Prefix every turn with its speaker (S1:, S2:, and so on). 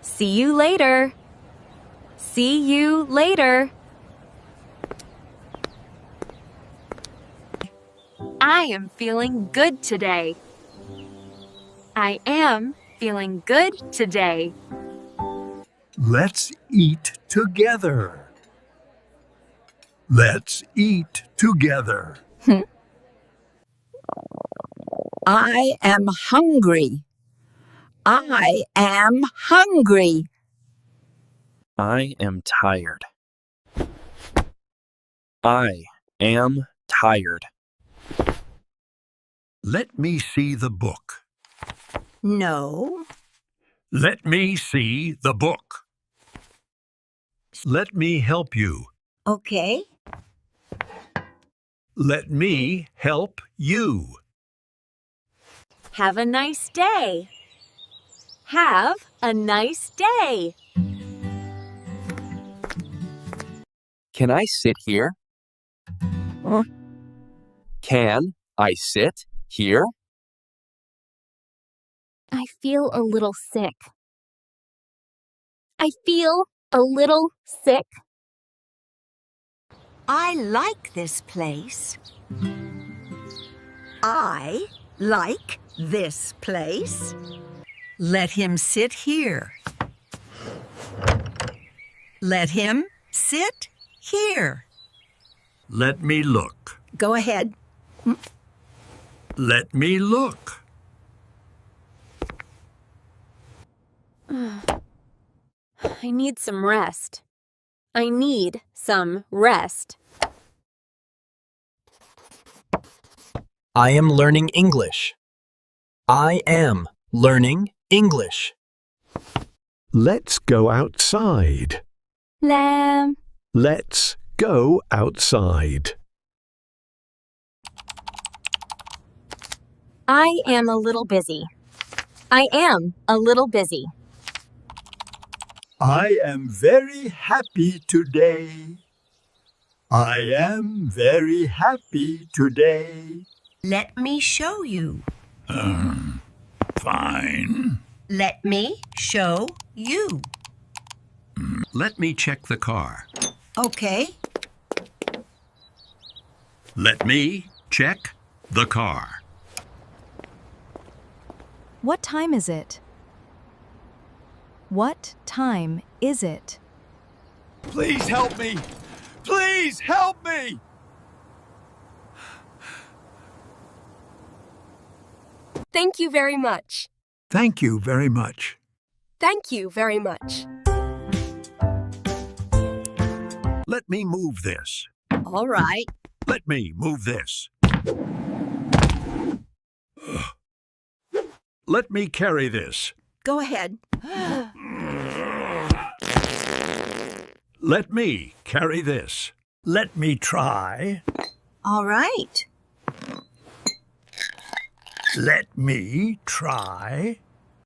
S1: See you later. See you later. I am feeling good today. I am feeling good today.
S2: Let's eat together. Let's eat together.
S3: I am hungry. I am hungry.
S4: I am tired. I am tired.
S2: Let me see the book.
S3: No.
S2: Let me see the book. Let me help you.
S3: Okay.
S2: Let me help you.
S1: Have a nice day. Have a nice day.
S4: Can I sit here? Can I sit here?
S1: I feel a little sick. I feel a little sick.
S3: I like this place. I like this place. Let him sit here. Let him sit here.
S2: Let me look.
S3: Go ahead.
S2: Let me look.
S1: I need some rest. I need some rest.
S5: I am learning English. I am learning English.
S2: Let's go outside.
S1: Lamb.
S2: Let's go outside.
S1: I am a little busy. I am a little busy.
S2: I am very happy today. I am very happy today.
S3: Let me show you.
S2: Fine.
S3: Let me show you.
S2: Let me check the car.
S3: Okay.
S2: Let me check the car.
S6: What time is it? What time is it?
S2: Please help me! Please help me!
S1: Thank you very much.
S2: Thank you very much.
S1: Thank you very much.
S2: Let me move this.
S3: All right.
S2: Let me move this. Let me carry this.
S3: Go ahead.
S2: Let me carry this. Let me try.
S3: All right.
S2: Let me try.